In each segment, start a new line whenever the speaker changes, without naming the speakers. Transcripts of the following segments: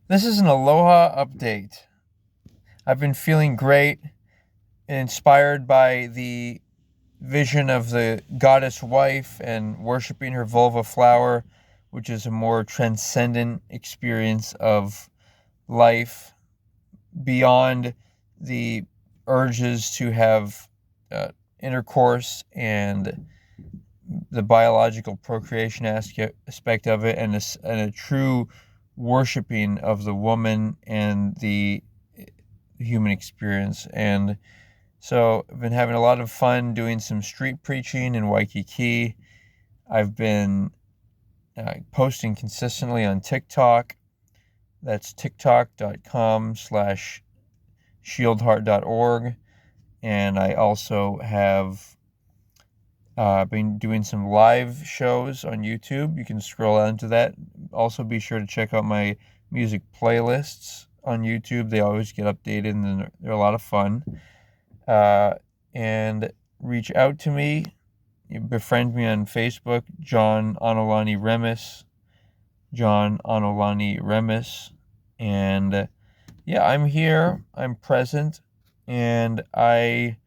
This is an Aloha update. I've been feeling great, inspired by the vision of the goddess wife and worshiping her vulva flower, which is a more transcendent experience of life beyond the urges to have uh, intercourse and the biological procreation aspect of it, and a true worshiping of the woman and the human experience. And so I've been having a lot of fun doing some street preaching in Waikiki. I've been posting consistently on TikTok. That's tiktok.com/shieldheart.org. And I also have been doing some live shows on YouTube. You can scroll down to that. Also, be sure to check out my music playlists on YouTube. They always get updated and they're a lot of fun. Uh, and reach out to me. You befriend me on Facebook, John Anolani Remis. John Anolani Remis. And yeah, I'm here. I'm present. And I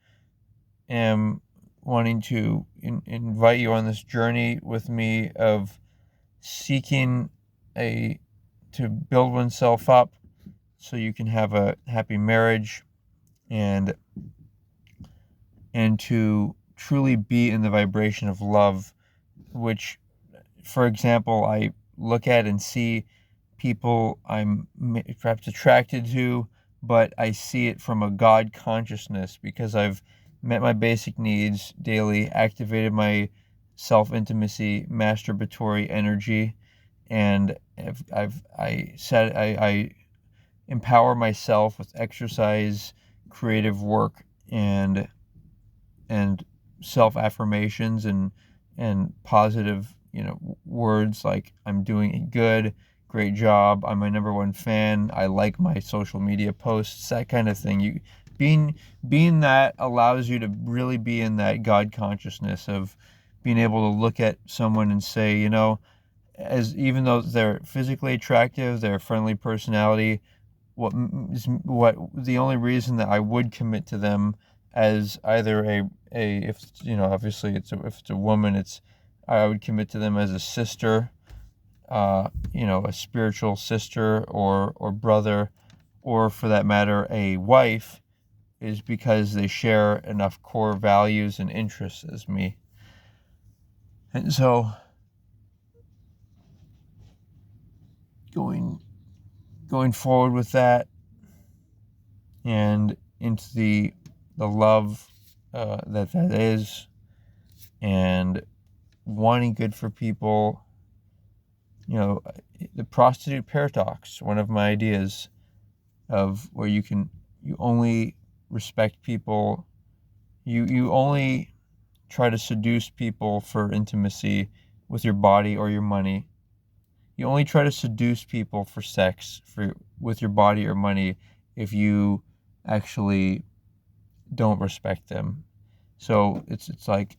am wanting to invite you on this journey with me of seeking a to build oneself up so you can have a happy marriage and to truly be in the vibration of love, which, for example, I look at and see people I'm perhaps attracted to, but I see it from a God consciousness because I've met my basic needs daily, activated my self intimacy, masturbatory energy, and I empower myself with exercise, creative work, and self affirmations and positive words like I'm doing good, great job, I'm my number one fan, I like my social media posts, that kind of thing. You being being that allows you to really be in that God consciousness of being able to look at someone and say, as even though they're physically attractive, they're a friendly personality, what the only reason that I would commit to them as either a if obviously if it's a woman, it's I would commit to them as a sister, a spiritual sister or brother, or for that matter a wife, is because they share enough core values and interests as me. And so going going forward with that and into the love that is, and wanting good for people. The prostitute paradox, one of my ideas of where you only respect people, you only try to seduce people for intimacy with your body or your money. You only try to seduce people for sex with your body or money if you actually don't respect them. So it's like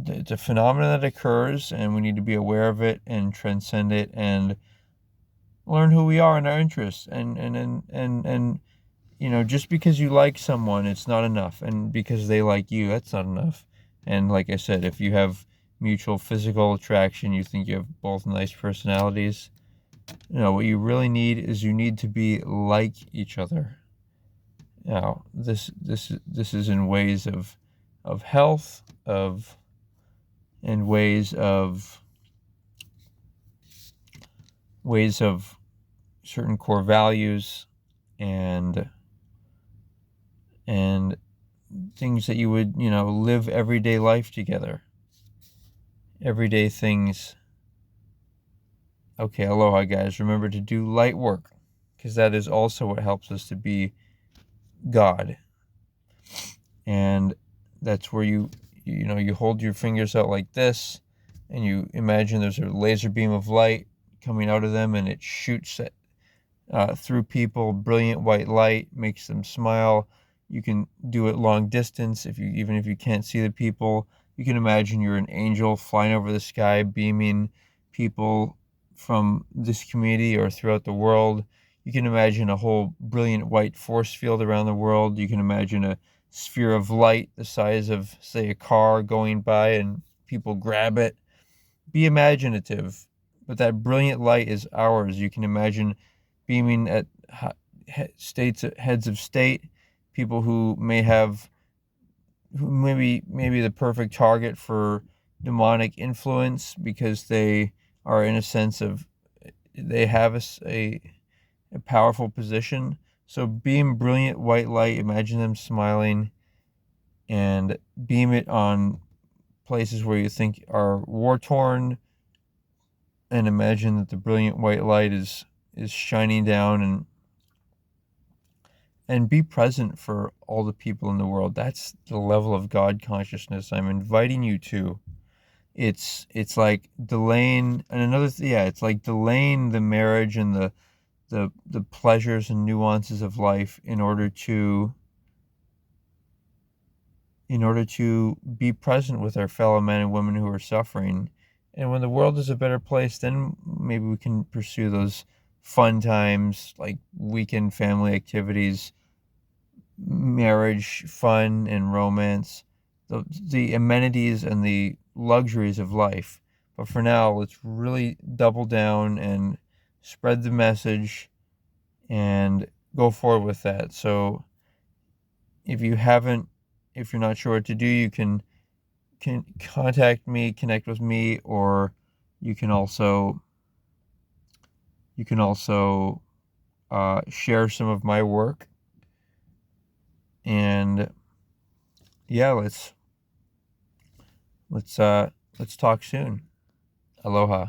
it's a phenomenon that occurs, and we need to be aware of it and transcend it and learn who we are and our interests. And just because you like someone, it's not enough, and because they like you, that's not enough. And like I said, if you have mutual physical attraction, you think you have both nice personalities, what you really need is you need to be like each other. Now, this is in ways of health, of and ways of certain core values, and and things that you would live everyday life together, everyday things. Okay, aloha guys, remember to do light work, because that is also what helps us to be God. And that's where you hold your fingers out like this, and you imagine there's a laser beam of light coming out of them, and it shoots through people. Brilliant white light makes them smile. You can do it long distance even if you can't see the people. You can imagine you're an angel flying over the sky, beaming people from this community or throughout the world. You can imagine a whole brilliant white force field around the world. You can imagine a sphere of light the size of, say, a car going by and people grab it. Be imaginative, but that brilliant light is ours. You can imagine beaming at heads of state, people who maybe the perfect target for demonic influence because they are in a sense of they have a powerful position. So beam brilliant white light, imagine them smiling, and beam it on places where you think are war torn, and imagine that the brilliant white light is shining down, and be present for all the people in the world. That's the level of God consciousness I'm inviting you to. It's like delaying, and it's like delaying the marriage and the pleasures and nuances of life in order to be present with our fellow men and women who are suffering. And when the world is a better place, then maybe we can pursue those fun times like weekend family activities, marriage, fun, and romance, the amenities and the luxuries of life. But for now, let's really double down and spread the message and go forward with that. So if you're not sure what to do, you can contact me, connect with me, or you can also share some of my work. And yeah, let's talk soon. Aloha.